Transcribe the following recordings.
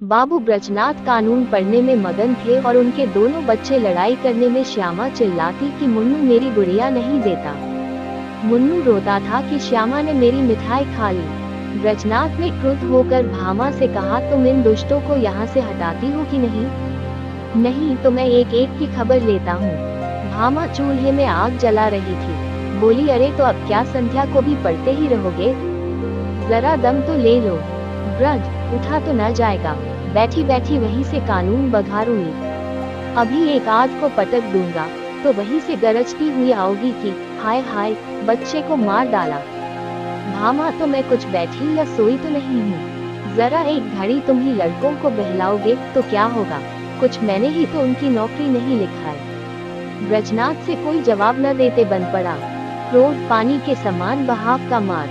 बाबू ब्रजनाथ कानून पढ़ने में मगन थे और उनके दोनों बच्चे लड़ाई करने में। श्यामा चिल्लाती कि मुन्नू मेरी गुड़िया नहीं देता। मुन्नू रोता था कि श्यामा ने मेरी मिठाई खा ली। ब्रजनाथ ने क्रुद्ध होकर भामा से कहा, तुम इन दुष्टों को यहाँ से हटाती हो कि नहीं? नहीं तो मैं एक एक की खबर लेता हूँ। भामा चूल्हे में आग जला रही थी, बोली, अरे तो अब क्या संध्या को भी पढ़ते ही रहोगे? जरा दम तो ले लो। ब्रज उठा तो न जाएगा, बैठी बैठी वहीं से कानून बघारूंगी। अभी एक आध को पटक दूंगा तो वहीं से गरजती हुई आओगी कि हाय हाय बच्चे को मार डाला। भामा, तो मैं कुछ बैठी या सोई तो नहीं हूँ। जरा एक घड़ी तुम ही लड़कों को बहलाओगे तो क्या होगा? कुछ मैंने ही तो उनकी नौकरी नहीं लिखाई। ब्रजनाथ से कोई जवाब न देते बन पड़ा। क्रोध पानी के समान बहाव का मार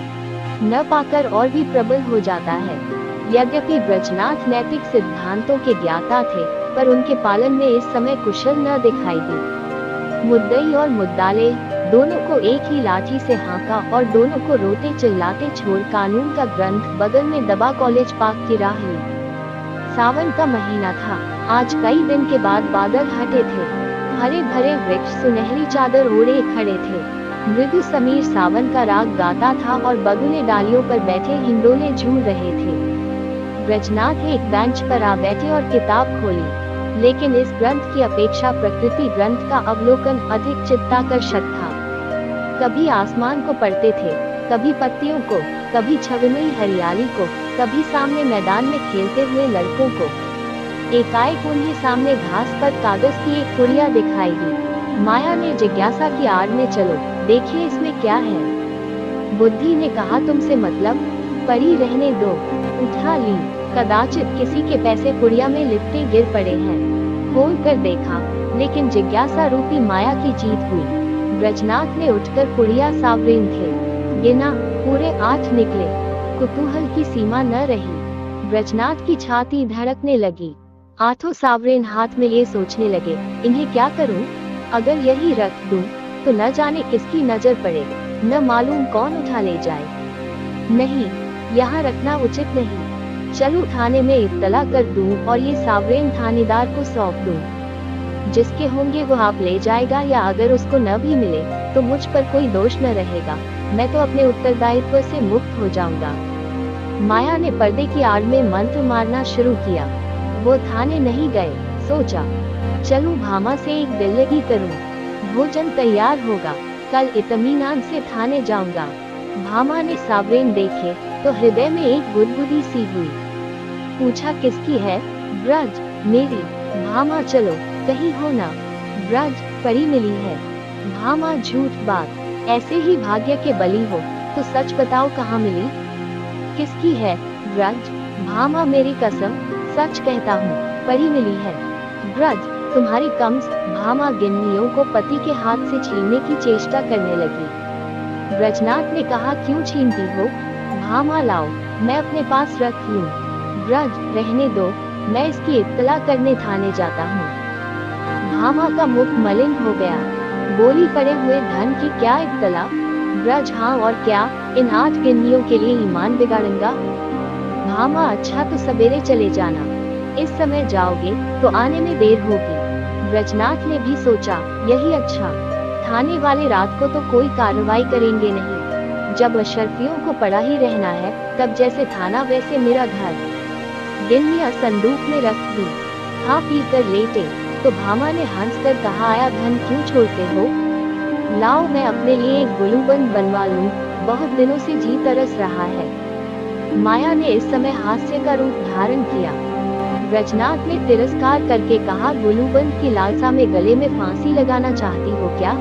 न पाकर और भी प्रबल हो जाता है। यद्यपि ब्रजनाथ नैतिक सिद्धांतों के ज्ञाता थे, पर उनके पालन में इस समय कुशल न दिखाई दी। मुद्दई और मुद्दाले दोनों को एक ही लाठी से हाँका और दोनों को रोते चिल्लाते छोड़ कानून का ग्रंथ बगल में दबा कॉलेज पार्क की राह ली। सावन का महीना था। आज कई दिन के बाद बादल हटे थे। हरे भरे वृक्ष सुनहरी चादर ओढ़े खड़े थे। मृदु समीर सावन का राग गाता था और बगुले डालियों पर बैठे हिंडोले झूल रहे थे। ब्रजनाथ एक बेंच पर आ बैठे और किताब खोली, लेकिन इस ग्रंथ की अपेक्षा प्रकृति ग्रंथ का अवलोकन अधिक चित्ताकर्षक था। कभी आसमान को पढ़ते थे, कभी पत्तियों को, कभी छविमयी हरियाली को, कभी सामने मैदान में खेलते हुए लड़कों को। एकाएक उन्हें सामने घास पर कागज की एक पुड़िया दिखाई दी। माया ने जिज्ञासा की आड़ में, चलो देखिए इसमें क्या है। बुद्धि ने कहा, तुमसे मतलब? पड़ी रहने दो। उठा ली। कदाचित किसी के पैसे पुड़िया में लिपटे गिर पड़े हैं। खोल कर देखा, लेकिन जिज्ञासा रूपी माया की जीत हुई। ब्रजनाथ ने उठकर पुड़िया सावरेन थे गिना, पूरे 8 निकले। कुतूहल की सीमा न रही। ब्रजनाथ की छाती धड़कने लगी। 8 सावरेन हाथ में लिए सोचने लगे, इन्हें क्या करूं? अगर यही रख दूं तो न जाने किसकी नजर पड़े, न मालूम कौन उठा ले जाए। नहीं, यहाँ रखना उचित नहीं। चलूं थाने में इत्तला कर दूं और ये सावरेन थानेदार को सौंप दूं। जिसके होंगे वो आप ले जाएगा, या अगर उसको न भी मिले तो मुझ पर कोई दोष न रहेगा। मैं तो अपने उत्तरदायित्व से मुक्त हो जाऊंगा। माया ने पर्दे की आड़ में मंत्र मारना शुरू किया। वो थाने नहीं गए। सोचा, चलूं भामा से एक दिल्लगी करूं। भोजन तैयार होगा, कल इत्मीनान से थाने जाऊंगा। भामा ने सावरेन देखे तो हृदय में एक गुदगुदी सी हुई। पूछा, किसकी है? ब्रज, मेरी। भामा, चलो कहीं हो ना। ब्रज, परी मिली है। भामा, झूठ बात। ऐसे ही भाग्य के बली हो तो सच बताओ, कहाँ मिली? किसकी है? ब्रज। भामा, मेरी कसम सच कहता हूँ, परी मिली है। ब्रज, तुम्हारी कम्स। भामा गिन्नियों को पति के हाथ से छीनने की चेष्टा करने लगी। ब्रजनाथ ने कहा, क्यों छीनती हो? भामा, लाओ मैं अपने पास रख लूं। ब्रज, रहने दो, मैं इसकी इत्तला करने थाने जाता हूँ। भामा का मुख मलिन हो गया। बोली, पड़े हुए धन की क्या इत्तला? ब्रज, हाँ और क्या, इन 8 गिन्नियों के लिए ईमान बिगाड़ूंगा। भामा, अच्छा तो सवेरे चले जाना। इस समय जाओगे तो आने में देर होगी। ब्रजनाथ ने भी सोचा, यही अच्छा। थाने वाले रात को तो कोई कार्रवाई करेंगे नहीं। जब अशर्फियों को पड़ा ही रहना है, तब जैसे थाना वैसे मेरा घर। गिन्नियां संदूक में रख दी। खा पी कर लेटे तो भामा ने हंसकर कहा, आया धन क्यों छोड़ते हो? लाओ मैं अपने लिए एक गुलूबंद बनवा लूं, बहुत दिनों से जी तरस रहा है। माया ने इस समय हास्य का रूप धारण किया। ब्रजनाथ ने तिरस्कार करके कहा, गुलूबंद की लालसा में गले में फांसी लगाना चाहती हो क्या?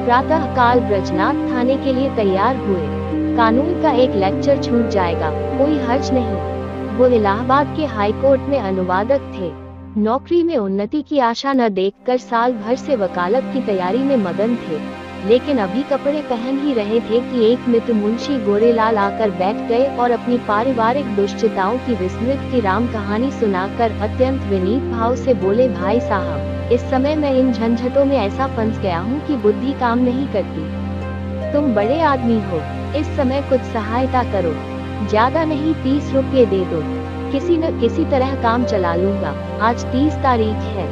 प्रातः काल ब्रजनाथ थाने के लिए तैयार हुए। कानून का एक लेक्चर छूट जाएगा, कोई हर्ज नहीं। वो इलाहाबाद के हाईकोर्ट में अनुवादक थे। नौकरी में उन्नति की आशा न देखकर साल भर से वकालत की तैयारी में मगन थे, लेकिन अभी कपड़े पहन ही रहे थे कि एक मित्र मुंशी गोरेलाल आकर बैठ गए और अपनी पारिवारिक दुश्चिताओं की विस्मृत की राम कहानी सुनाकर अत्यंत विनीत भाव से बोले, भाई साहब, इस समय मैं इन झंझटों में ऐसा फंस गया हूँ कि बुद्धि काम नहीं करती। तुम बड़े आदमी हो, इस समय कुछ सहायता करो। ज्यादा नहीं, 30 रुपये दे दो। किसी न किसी तरह काम चला लूंगा। आज 30 तारीख है,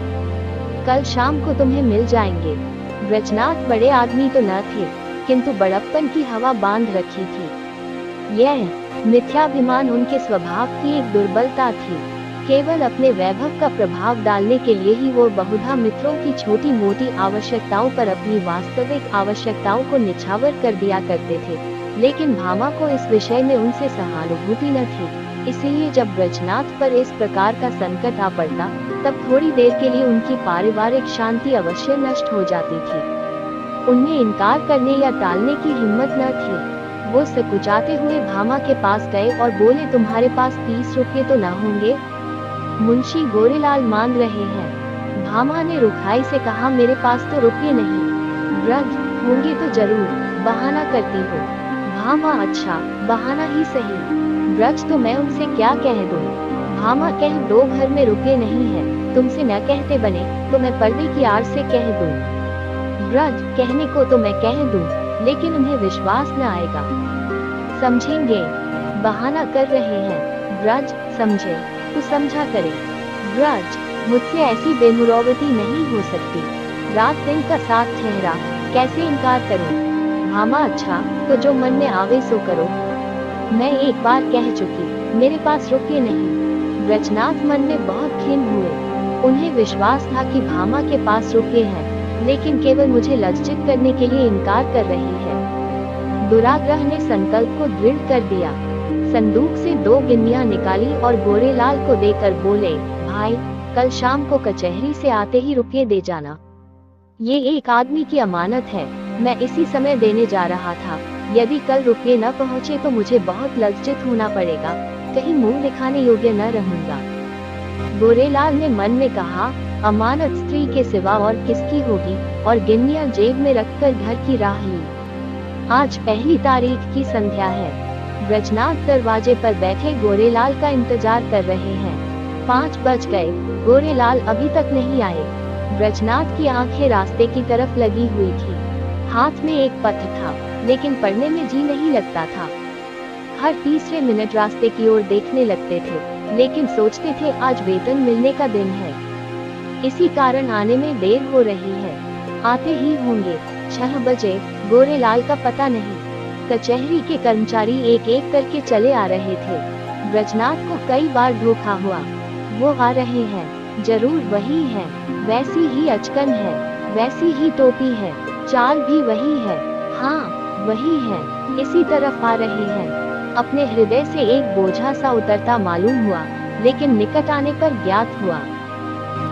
कल शाम को तुम्हें मिल जाएंगे। ब्रजनाथ बड़े आदमी तो न थे, किंतु बड़प्पन की हवा बांध रखी थी। यह मिथ्याभिमान उनके स्वभाव की एक दुर्बलता थी। केवल अपने वैभव का प्रभाव डालने के लिए ही वो बहुधा मित्रों की छोटी मोटी आवश्यकताओं पर अपनी वास्तविक आवश्यकताओं को निछावर कर दिया करते थे। लेकिन भामा को इस विषय में उनसे सहानुभूति न थी। इसीलिए जब ब्रजनाथ पर इस प्रकार का संकट आ पड़ता, तब थोड़ी देर के लिए उनकी पारिवारिक शांति अवश्य नष्ट हो जाती थी। उनमें इनकार करने या टालने की हिम्मत न थी। वो सकुचाते हुए भामा के पास गए और बोले, तुम्हारे पास 30 रुपये तो न होंगे? मुंशी गोरेलाल मांग रहे हैं। भामा ने रुखाई से कहा, मेरे पास तो रुपये नहीं। ब्रज, होंगे तो जरूर, बहाना करती हो। भामा, अच्छा, बहाना ही सही। ब्रज, तो मैं उनसे क्या कह दूं? भामा, कह दो घर में रुपये नहीं है, तुमसे न कहते बने तो मैं पर्दे की आड़ से कह दूं। ब्रज, कहने को तो मैं कह दूं, लेकिन उन्हें विश्वास न आएगा। समझेंगे, बहाना कर रहे हैं। ब्रज, समझे तो समझा करे। ब्रज, मुझसे ऐसी बेमुरौवती नहीं हो सकती। रात दिन का साथ ठहरा, कैसे इनकार करूं? भामा, अच्छा, तो जो मन में आवे सो करो। मैं एक बार कह चुकी, मेरे पास रुपये नहीं। ब्रजनाथ मन में बहुत खिन्न हुए। उन्हें विश्वास था कि भामा के पास रुपये हैं, लेकिन केवल मुझे लज्जित करने के लिए इनकार कर रही है। दुराग्रह ने संकल्प को दृढ़ कर दिया। संदूक से 2 गिन्नियां निकाली और गोरेलाल को देकर बोले, भाई, कल शाम को कचहरी से आते ही रुपये दे जाना। ये एक आदमी की अमानत है, मैं इसी समय देने जा रहा था। यदि कल रुपये न पहुँचे तो मुझे बहुत लज्जित होना पड़ेगा, कहीं मुंह दिखाने योग्य न रहूंगा। गोरेलाल ने मन में कहा, अमानत स्त्री के सिवा और किसकी होगी, और गिन्नियां जेब में रखकर घर की राह ली। आज 1 तारीख की संध्या है। ब्रजनाथ दरवाजे पर बैठे गोरेलाल का इंतजार कर रहे हैं। 5 बज गए, गोरेलाल अभी तक नहीं आए। ब्रजनाथ की आंखें रास्ते की तरफ लगी हुई थी। हाथ में एक पत्र था, लेकिन पढ़ने में जी नहीं लगता था। हर तीसरे मिनट रास्ते की ओर देखने लगते थे, लेकिन सोचते थे आज वेतन मिलने का दिन है, इसी कारण आने में देर हो रही है। आते ही होंगे। 6 बजे, गोरेलाल का पता नहीं। कचहरी के कर्मचारी एक एक करके चले आ रहे थे। ब्रजनाथ को कई बार धोखा हुआ। वो आ रहे हैं, जरूर वही है, वैसी ही अचकन है, वैसी ही टोपी है, चाल भी वही है। हाँ, वही है, इसी तरफ आ रहे हैं। अपने हृदय से एक बोझा सा उतरता मालूम हुआ, लेकिन निकट आने पर ज्ञात हुआ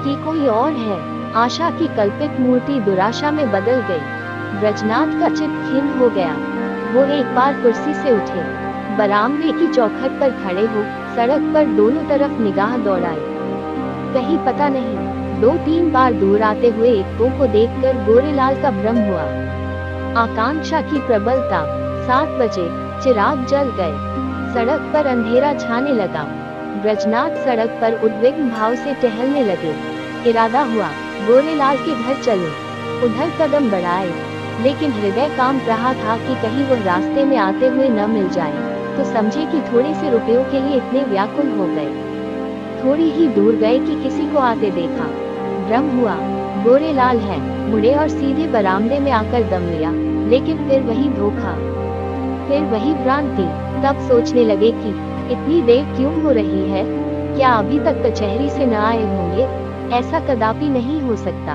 कि कोई और है। आशा की कल्पित मूर्ति दुराशा में बदल गई। ब्रजनाथ का चित्त खिन्न हो गया। वो एक बार कुर्सी से उठे, बरामदे की चौखट पर खड़े हो सड़क पर दोनों तरफ निगाह दौड़ाई। कहीं पता नहीं, 2-3 बार दूर आते हुए एकों को देखकर गोरेलाल का भ्रम हुआ। आकांक्षा की प्रबलता। 7 बजे, चिराग जल गए। सड़क पर अंधेरा छाने लगा। ब्रजनाथ सड़क पर उद्विग्न भाव से टहलने लगे। इरादा हुआ, गोरेलाल के घर चले। उधर कदम बढ़ाए, लेकिन हृदय काम रहा था कि कहीं वह रास्ते में आते हुए न मिल जाए, तो समझे कि थोड़े से रुपयों के लिए इतने व्याकुल हो गए। थोड़ी ही दूर गए कि किसी को आते देखा। भ्रम हुआ, गोरेलाल है। मुड़े और सीधे बरामदे में आकर दम लिया, लेकिन फिर वही धोखा, फिर वही भ्रांति। तब सोचने लगे कि इतनी देर क्यों हो रही है? क्या अभी तक कचहरी से न आए होंगे? ऐसा कदापि नहीं हो सकता।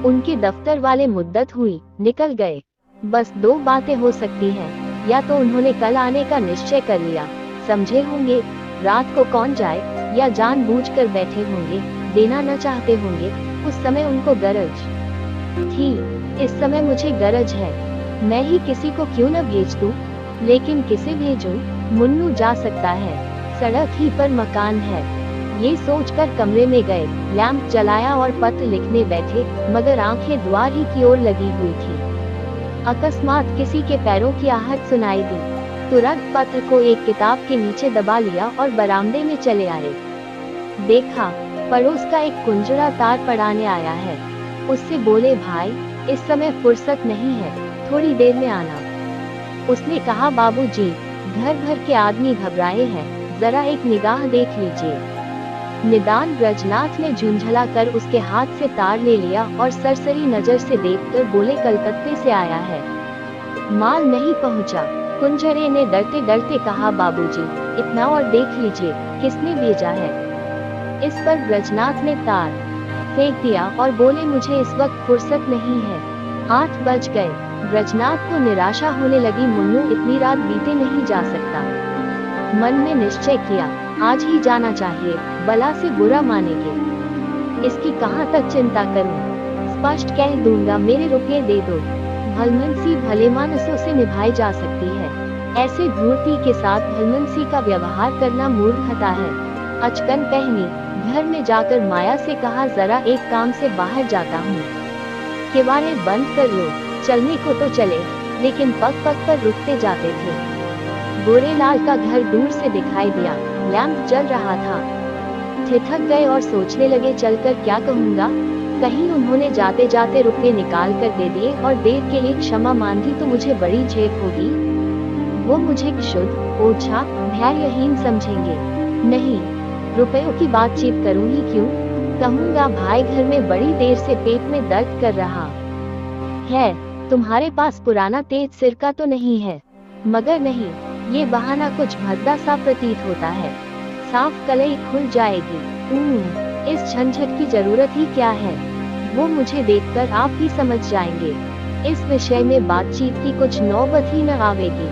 उनके दफ्तर वाले मुद्दत हुई, निकल गए। बस 2 बातें हो सकती हैं, या तो उन्होंने कल आने का निश्चय कर लिया, समझे होंगे रात को कौन जाए, या जानबूझकर बैठे होंगे, देना न चाहते होंगे। उस समय उनको गरज थी, इस समय मुझे गरज है, मैं ही किसी को क्यों न भेज दूं? लेकिन किसे भेजूं? मुन्नू जा सकता है, सड़क ही पर मकान है। ये सोचकर कमरे में गए, लैंप जलाया और पत्र लिखने बैठे, मगर आंखें द्वार ही की ओर लगी हुई थी। अकस्मात किसी के पैरों की आहट सुनाई दी। तुरंत पत्र को एक किताब के नीचे दबा लिया और बरामदे में चले आए। देखा, पड़ोस का एक कुंजड़ा तार पड़ाने आया है। उससे बोले, भाई, इस समय फुर्सत नहीं है, थोड़ी देर में आना। उसने कहा, बाबूजी, घर भर के आदमी घबराए हैं, जरा एक निगाह देख लीजिए। निदान ब्रजनाथ ने झुंझला कर उसके हाथ से तार ले लिया और सरसरी नजर से देखकर बोले, कलकत्ते से आया है, माल नहीं पहुंचा। कुंजरे ने डरते डरते कहा, बाबूजी इतना और देख लीजिए, किसने भेजा है। इस पर ब्रजनाथ ने तार फेंक दिया और बोले, मुझे इस वक्त फुर्सत नहीं है, 8 बज गए। ब्रजनाथ को निराशा होने लगी, मुन्नू इतनी रात बीते नहीं जा सकता। मन में निश्चय किया, आज ही जाना चाहिए, बला से बुरा मानेंगे, इसकी कहाँ तक चिंता करूं। स्पष्ट कह दूंगा, मेरे रुपये दे दो। भलमनसी भलेमानसों से निभाई जा सकती है, ऐसे धूर्ती के साथ भलमनसी का व्यवहार करना मूर्खता है। अचकन पहनी, घर में जाकर माया से कहा, जरा एक काम से बाहर जाता हूँ, किवाड़े बंद कर लो। चलने को तो चले, लेकिन पग पग पर रुकते जाते थे। गोरेलाल का घर दूर से दिखाई दिया, लैंप जल रहा था। ठिठक गए और सोचने लगे, चलकर क्या कहूँगा। कहीं उन्होंने जाते जाते रुपये निकाल कर दे दिए और देर के लिए क्षमा मांगी तो मुझे बड़ी झेप होगी। वो मुझे क्षुद्र, ओछा, धैर्यहीन समझेंगे। नहीं, रुपयों की बातचीत करूँ ही क्यों। कहूँगा, भाई घर में बड़ी देर से पेट में दर्द कर रहा है, तुम्हारे पास पुराना तेज सिरका तो नहीं है। मगर नहीं, ये बहाना कुछ भद्दा सा प्रतीत होता है, साफ कलई खुल जाएगी। इस झंझट की जरूरत ही क्या है, वो मुझे देखकर आप ही समझ जाएंगे। इस विषय में बातचीत की कुछ नौबत ही न आवेगी।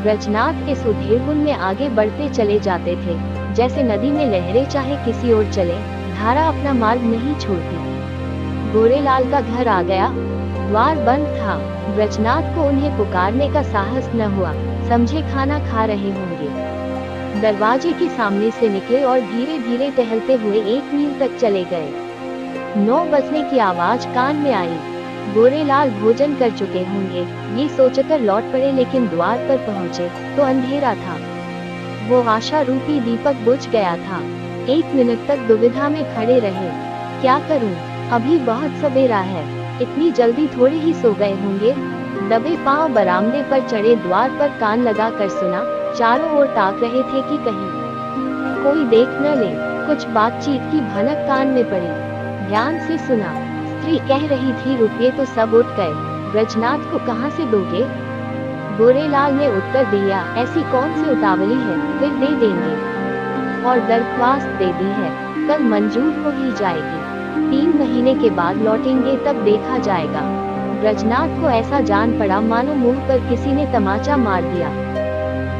ब्रजनाथ इस उधेड़बुन में आगे बढ़ते चले जाते थे, जैसे नदी में लहरें चाहे किसी ओर चले, धारा अपना मार्ग नहीं छोड़ती। गोरेलाल का घर आ गया, द्वार बंद था। ब्रजनाथ को उन्हें पुकारने का साहस न हुआ, समझे खाना खा रहे होंगे। दरवाजे के सामने से निकले और धीरे धीरे टहलते हुए 1 मील तक चले गए। 9 बजने की आवाज कान में आई। गोरेलाल भोजन कर चुके होंगे, ये सोचकर लौट पड़े, लेकिन द्वार पर पहुँचे तो अंधेरा था। वो आशा रूपी दीपक बुझ गया था। 1 मिनट तक दुविधा में खड़े रहे, क्या करूं, अभी बहुत सवेरा है, इतनी जल्दी थोड़े ही सो गए होंगे। दबे पांव बरामदे पर चढ़े, द्वार पर कान लगा कर सुना। चारों ओर ताक रहे थे कि कहीं कोई देख न ले। कुछ बातचीत की भनक कान में पड़ी, ध्यान से सुना। स्त्री कह रही थी, रुपये तो सब उठ गए, ब्रजनाथ को कहाँ से दोगे। गोरेलाल ने उत्तर दिया, ऐसी कौन सी उतावली है, फिर दे देंगे। और दरख्वास्त दे दी है, कल मंजूर हो ही जाएगी। 3 महीने के बाद लौटेंगे, तब देखा जाएगा। ब्रजनाथ को ऐसा जान पड़ा मानो मुंह पर किसी ने तमाचा मार दिया।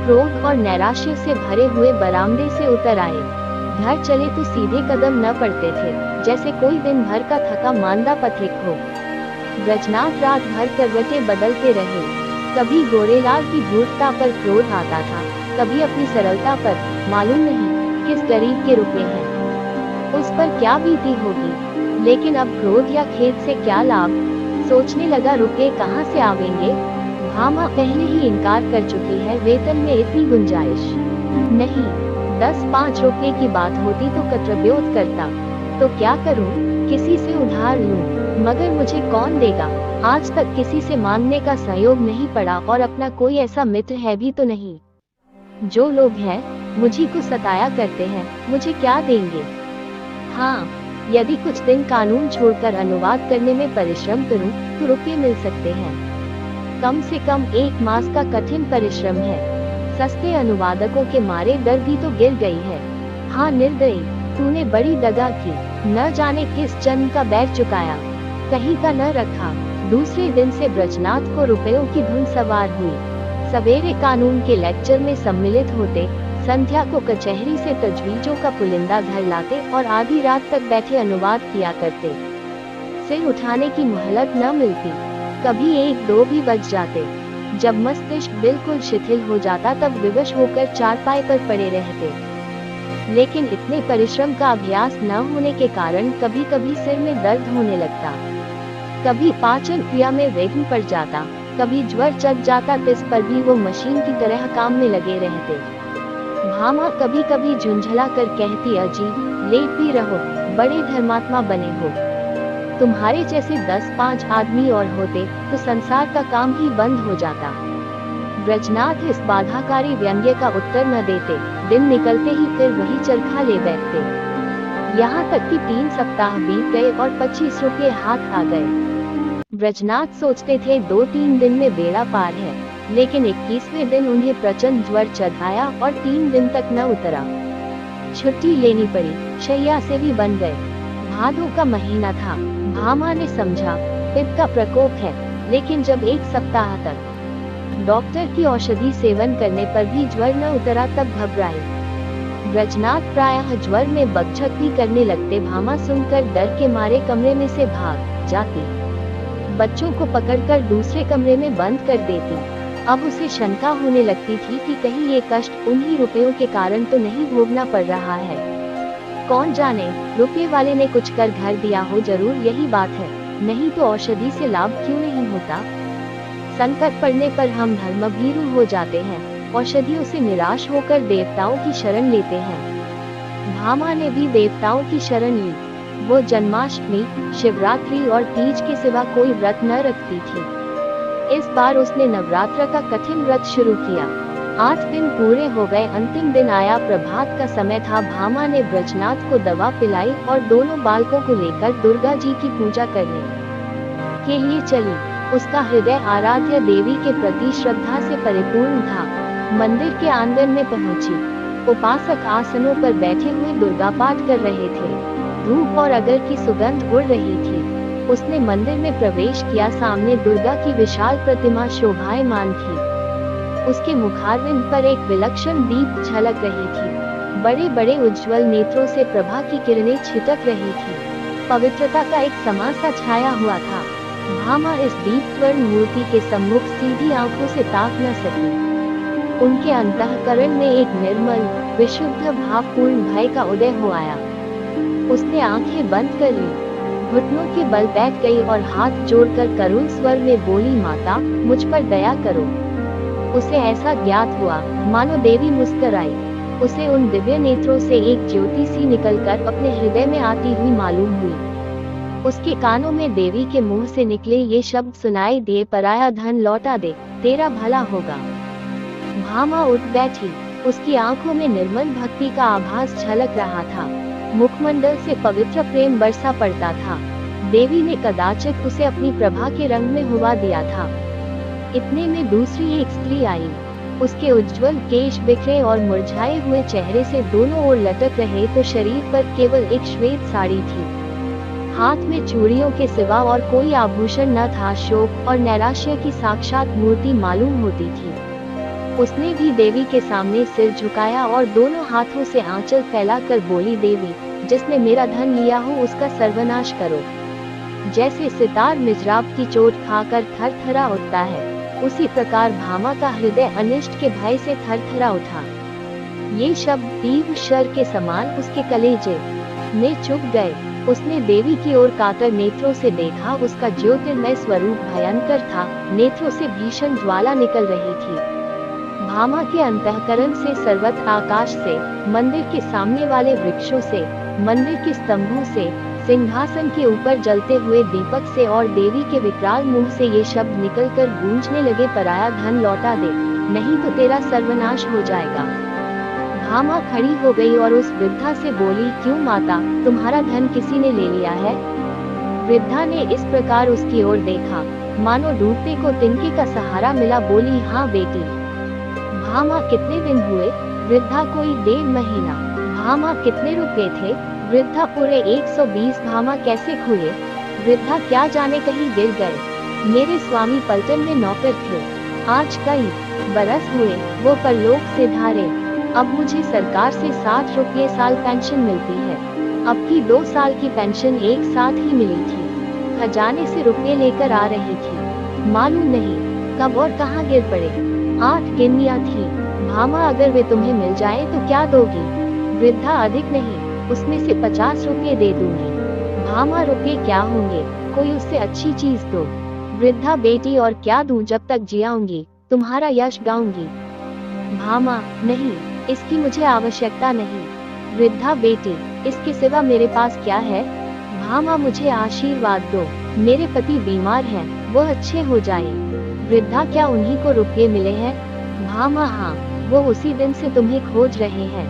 क्रोध और नैराश्य से भरे हुए बरामदे से उतर आए। घर चले तो सीधे कदम न पड़ते थे, जैसे कोई दिन भर का थका मांदा पथिक हो। ब्रजनाथ रात भर करवटें बदलते रहे। कभी गोरेलाल की धूर्तता पर क्रोध आता था, कभी अपनी सरलता पर। मालूम नहीं किस गरीब के रुपए हैं, उस पर क्या बीती होगी। लेकिन अब क्रोध या खेद से क्या लाभ। सोचने लगा, रुपये कहाँ से आवेंगे। भामा पहले ही इनकार कर चुकी है, वेतन में इतनी गुंजाइश नहीं। 10-5 रुपये की बात होती तो कतरब्योत करता, तो क्या करूं, किसी से उधार लूं, मगर मुझे कौन देगा। आज तक किसी से मांगने का सहयोग नहीं पड़ा, और अपना कोई ऐसा मित्र है भी तो नहीं। जो लोग हैं मुझी को सताया करते हैं, मुझे क्या देंगे। हाँ, यदि कुछ दिन कानून छोड़कर अनुवाद करने में परिश्रम करूं, तो रुपये मिल सकते हैं। कम से कम 1 मास का कठिन परिश्रम है। सस्ते अनुवादकों के मारे डर भी तो गिर गई है। हाँ निर्दयी, तूने बड़ी दगा की, न जाने किस जन्म का बैर चुकाया, कहीं का न रखा। दूसरे दिन से ब्रजनाथ को रुपयों की धुन सवार हुई। सवेरे कानून के लेक्चर में सम्मिलित होते, संध्या को कचहरी से तजवीजों का पुलिंदा घर लाते और आधी रात तक बैठे अनुवाद किया करते। सिर उठाने की मोहलत न मिलती, कभी 1-2 भी बज जाते। जब मस्तिष्क बिल्कुल शिथिल हो जाता तब विवश होकर चारपाई पर पड़े रहते। लेकिन इतने परिश्रम का अभ्यास न होने के कारण कभी कभी सिर में दर्द होने लगता, कभी पाचन क्रिया में विघ्न पड़ जाता, कभी ज्वर चढ़ जाता। इस पर भी वो मशीन की तरह काम में लगे रहते। भामा कभी कभी झुंझला कर कहती, अजी लेट भी रहो, बड़े धर्मात्मा बने हो। तुम्हारे जैसे 10-5 आदमी और होते तो संसार का काम ही बंद हो जाता। ब्रजनाथ इस बाधाकारी व्यंग्य का उत्तर न देते, दिन निकलते ही फिर वही चरखा ले बैठते। यहाँ तक कि 3 सप्ताह बीत गए और 25 रुपये हाथ आ गए। ब्रजनाथ सोचते थे 2-3 दिन में बेड़ा पार है, लेकिन 21वें दिन उन्हें प्रचंड ज्वर चढ़ आया और 3 दिन तक न उतरा। छुट्टी लेनी पड़ी, शैया से भी बन गए। भादों का महीना था। भामा ने समझा पित्त का प्रकोप है, लेकिन जब 1 सप्ताह तक डॉक्टर की औषधि सेवन करने पर भी ज्वर न उतरा तब घबराई। ब्रजनाथ प्रायः ज्वर में बकझक भी करने लगते। भामा सुनकर डर के मारे कमरे में से भाग जाती, बच्चों को पकड़कर दूसरे कमरे में बंद कर देती। अब उसे शंका होने लगती थी कि कहीं ये कष्ट उन्हीं रुपयों के कारण तो नहीं भोगना पड़ रहा है। कौन जाने, रुपये वाले ने कुछ कर घर दिया हो, जरूर यही बात है, नहीं तो औषधि से लाभ क्यों नहीं होता। संकट पड़ने पर हम धर्मभीरू हो जाते हैं, औषधियों से निराश होकर देवताओं की शरण लेते हैं। भामा ने भी देवताओं की शरण ली। वो जन्माष्टमी, शिवरात्रि और तीज के सिवा कोई व्रत न रखती थी। इस बार उसने नवरात्र का कठिन व्रत शुरू किया। 8 दिन पूरे हो गए। अंतिम दिन आया, प्रभात का समय था। भामा ने ब्रजनाथ को दवा पिलाई और दोनों बालकों को लेकर दुर्गा जी की पूजा करने के लिए चली। उसका हृदय आराध्य देवी के प्रति श्रद्धा से परिपूर्ण था। मंदिर के आंगन में पहुंची। उपासक आसनों पर बैठे हुए दुर्गा पाठ कर रहे थे। धूप और अगर की सुगंध उड़ रही थी। उसने मंदिर में प्रवेश किया। सामने दुर्गा की विशाल प्रतिमा शोभायमान थी। उसके मुखारविंद पर एक विलक्षण दीप झलक रही थी। बड़े बड़े उज्ज्वल नेत्रों से प्रभा की किरणें छिटक रही थी। पवित्रता का एक समा सा छाया हुआ था। भामा इस दीपवर्ण मूर्ति के सम्मुख सीधी आंखों से ताक न सकी। उनके अंतःकरण में एक निर्मल, विशुद्ध भावपूर्ण भय का उदय हो आया। उसने आंखें बंद कर ली, घुटनों के बल बैठ गई और हाथ जोड़कर करुण स्वर में बोली, माता, मुझ पर दया करो। उसे ऐसा ज्ञात हुआ मानो देवी मुस्कुराई। उसे उन दिव्य नेत्रों से एक ज्योति सी निकलकर अपने हृदय में आती हुई मालूम हुई। उसके कानों में देवी के मुंह से निकले ये शब्द सुनाई दिए, पराया धन लौटा दे, तेरा भला होगा। भामा उठ बैठी। उसकी आंखों में निर्मल भक्ति का आभास झलक रहा था। मुखमंडल से पवित्र प्रेम बरसा पड़ता था। देवी ने कदाचित उसे अपनी प्रभा के रंग में हुआ दिया था। इतने में दूसरी एक स्त्री आई। उसके उज्ज्वल केश बिखरे और मुरझाए हुए चेहरे से दोनों ओर लटक रहे तो शरीर पर केवल एक श्वेत साड़ी थी। हाथ में चूड़ियों के सिवा और कोई आभूषण न था। शोक और नैराश्य की साक्षात मूर्ति मालूम होती थी। उसने भी देवी के सामने सिर झुकाया और दोनों हाथों से आंचल फैलाकर बोली, देवी, जिसने मेरा धन लिया हो उसका सर्वनाश करो। जैसे सितार मिजराब की चोट खाकर थरथरा उठता है, उसी प्रकार भामा का हृदय अनिष्ट के भय से थरथरा उठा। ये शब्द तीव्र शर के समान उसके कलेजे में चुभ गए। उसने देवी की ओर कातर नेत्रों से देखा। उसका ज्योतिर्मय स्वरूप भयंकर था। नेत्रों से भीषण ज्वाला निकल रही थी। भामा के अंतःकरण से, सर्वत्र आकाश से, मंदिर के सामने वाले वृक्षों से, मंदिर के स्तंभों से, सिंहासन के ऊपर जलते हुए दीपक से और देवी के विकराल मुंह से ये शब्द निकलकर गूंजने लगे, पराया धन लौटा दे, नहीं तो तेरा सर्वनाश हो जाएगा। भामा खड़ी हो गई और उस वृद्धा से बोली, क्यों माता, तुम्हारा धन किसी ने ले लिया है? वृद्धा ने इस प्रकार उसकी ओर देखा मानो डूबते को तिनके का सहारा मिला। बोली, हाँ बेटी। भामा, कितने दिन हुए? वृद्धा, कोई 1.5 महीना। भामा, कितने रुपए थे? वृद्धा, पूरे 120। भामा, कैसे खुले? वृद्धा, क्या जाने कहीं गिर गए। मेरे स्वामी पलटन में नौकर थे, आज कई बरस हुए वो परलोक से धारे। अब मुझे सरकार से 60 रुपये साल पेंशन मिलती है। अब की 2 साल की पेंशन एक साथ ही मिली थी। खजाने से रुपये लेकर आ रही थी, मालूम नहीं कब और कहाँ गिर पड़े। 8 गिन्नियाँ थी। भामा, अगर वे तुम्हें मिल जाए तो क्या दोगी? वृद्धा, अधिक नहीं, उसमें से 50 रुपये दे दूंगी। भामा, रुपये क्या होंगे, कोई उससे अच्छी चीज दो। वृद्धा, बेटी, और क्या दूं, जब तक जियाऊंगी तुम्हारा यश गाऊंगी। भामा, नहीं, इसकी मुझे आवश्यकता नहीं। वृद्धा, बेटी, इसके सिवा मेरे पास क्या है? भामा, मुझे आशीर्वाद दो, मेरे पति बीमार हैं, वो अच्छे हो जाएं। वृद्धा, क्या उन्हीं को रुपये मिले हैं? भामा हाँ, वो उसी दिन से तुम्हें खोज रहे हैं।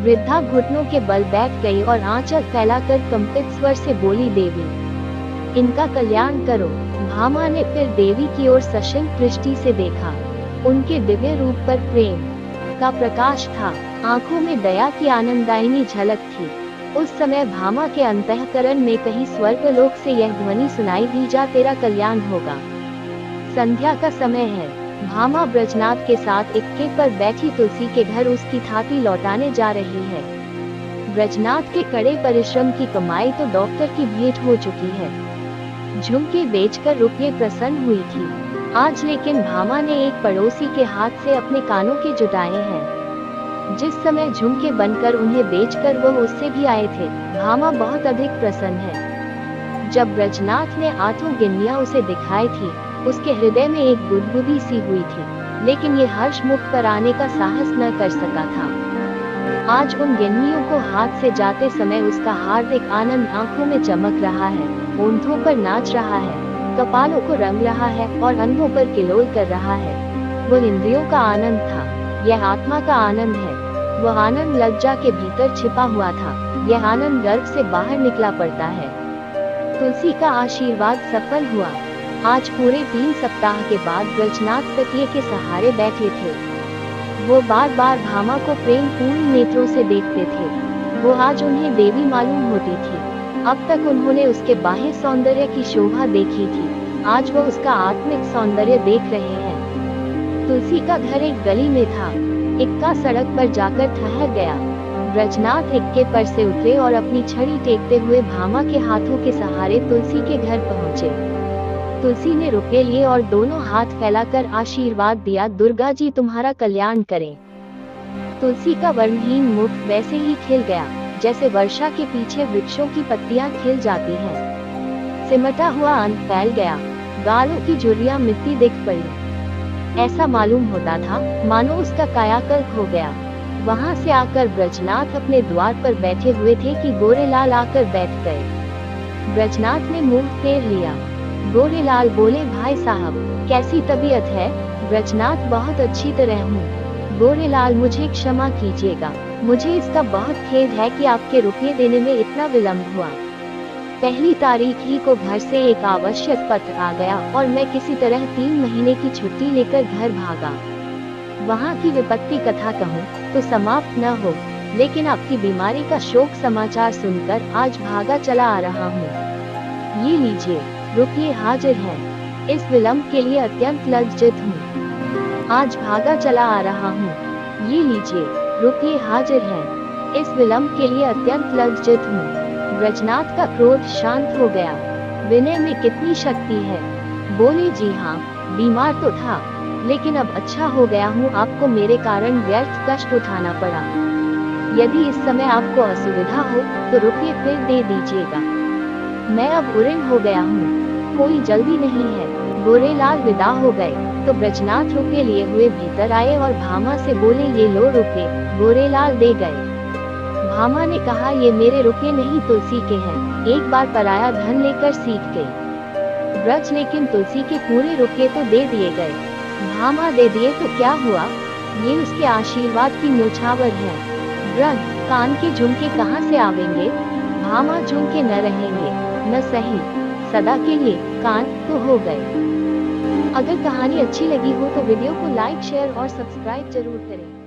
वृद्धा घुटनों के बल बैठ गई और आंचल फैलाकर कंपित स्वर से बोली, देवी इनका कल्याण करो। भामा ने फिर देवी की ओर सशंक दृष्टि से देखा। उनके दिव्य रूप पर प्रेम का प्रकाश था, आंखों में दया की आनंदायिनी झलक थी। उस समय भामा के अंतःकरण में कहीं स्वर्गलोक से यह ध्वनि सुनाई दी, जा तेरा कल्याण होगा। संध्या का समय है। भामा ब्रजनाथ के साथ इक्के पर बैठी तुलसी के घर उसकी थाती लौटाने जा रही है। ब्रजनाथ के कड़े परिश्रम की कमाई तो डॉक्टर की भेंट हो चुकी है। झुमके बेचकर रुपये प्रसन्न हुई थी। आज लेकिन भामा ने एक पड़ोसी के हाथ से अपने कानों के जुटाए हैं। जिस समय झुमके बनकर उन्हें बेचकर वह उससे भी आए थे, भामा बहुत अधिक प्रसन्न है। जब ब्रजनाथ ने 8 गिन्नियां उसे दिखाई थी, उसके हृदय में एक गुदगुदी सी हुई थी, लेकिन ये हर्ष मुख पर आने का साहस न कर सका था। आज उन गिन्नियों को हाथ से जाते समय उसका हार्दिक आनंद आंखों में चमक रहा है, होंठों पर नाच रहा है, कपालों को रंग रहा है और अंगों पर किलोल कर रहा है। वह इंद्रियों का आनंद था, यह आत्मा का आनंद है। वह आनंद लज्जा के भीतर छिपा हुआ था, यह आनंद गर्भ से बाहर निकला पड़ता है। तुलसी का आशीर्वाद सफल हुआ। आज पूरे 3 सप्ताह के बाद ब्रजनाथ तकिए के सहारे बैठे थे। वो बार बार भामा को प्रेम पूर्ण नेत्रों से देखते थे। वो आज उन्हें देवी मालूम होती थी। अब तक उन्होंने उसके बाह्य सौंदर्य की शोभा देखी थी, आज वो उसका आत्मिक सौंदर्य देख रहे हैं। तुलसी का घर एक गली में था। इक्का सड़क पर जाकर ठहर गया। ब्रजनाथ इक्के पर से उतरे और अपनी छड़ी टेकते हुए भामा के हाथों के सहारे तुलसी के घर पहुँचे। तुलसी ने रुपये लिए और दोनों हाथ फैलाकर आशीर्वाद दिया, दुर्गा जी तुम्हारा कल्याण करें। तुलसी का वर्णहीन मुख वैसे ही खिल गया, जैसे वर्षा के पीछे वृक्षों की पत्तियां खिल जाती हैं। सिमटा हुआ अंत फैल गया, गालों की झुर्रियां मिट्टी दिख पड़ी। ऐसा मालूम होता था मानो उसका कायाकल्प हो गया। वहां से आकर ब्रजनाथ अपने द्वार पर बैठे हुए थे कि गोरेलाल आकर बैठ गए। ब्रजनाथ ने मुंह फेर लिया। गोरेलाल बोले, भाई साहब कैसी तबीयत है? ब्रजनाथ बहुत अच्छी तरह हूँ। गोरेलाल मुझे क्षमा कीजिएगा, मुझे इसका बहुत खेद है कि आपके रुपये देने में इतना विलंब हुआ। पहली तारीख ही को घर से एक आवश्यक पत्र आ गया और मैं किसी तरह 3 महीने की छुट्टी लेकर घर भागा। वहाँ की विपत्ति कथा कहूँ तो समाप्त न हो, लेकिन आपकी बीमारी का शोक समाचार सुनकर आज भागा चला आ रहा हूँ। ये लीजिए, रुपये हाजिर हैं। इस विलंब के लिए अत्यंत लज्जित हूँ। आज भागा चला आ रहा हूँ। ये लीजिए, रुपये हाजिर हैं। इस विलंब के लिए अत्यंत लज्जित हूँ। ब्रजनाथ का क्रोध शांत हो गया। विनय में कितनी शक्ति है। बोले, जी हाँ, बीमार तो था, लेकिन अब अच्छा हो गया हूँ। आपको मेरे कारण व्यर्थ कष्ट उठाना पड़ा। यदि इस समय आपको असुविधा हो तो रुपये फिर दे दीजिएगा। मैं अब उऋण हो गया हूँ, कोई जल्दी नहीं है। गोरेलाल विदा हो गए तो ब्रजनाथ रुपये लिए हुए भीतर आए और भामा से बोले, ये लो रुपये। गोरेलाल दे गए। भामा ने कहा, ये मेरे रुपये नहीं, तुलसी के हैं। एक बार पराया धन लेकर सीख गई ब्रज, लेकिन तुलसी के पूरे रुपये तो दे दिए गए। भामा दे दिए तो क्या हुआ, ये उसके आशीर्वाद की न्योछावर है। ब्रज, कान के झुमके कहाँ से आवेंगे? भामा, झुमके न रहेंगे, न सही, सदा के लिए कान तो हो गए। अगर कहानी अच्छी लगी हो तो वीडियो को लाइक, शेयर और सब्सक्राइब जरूर करें।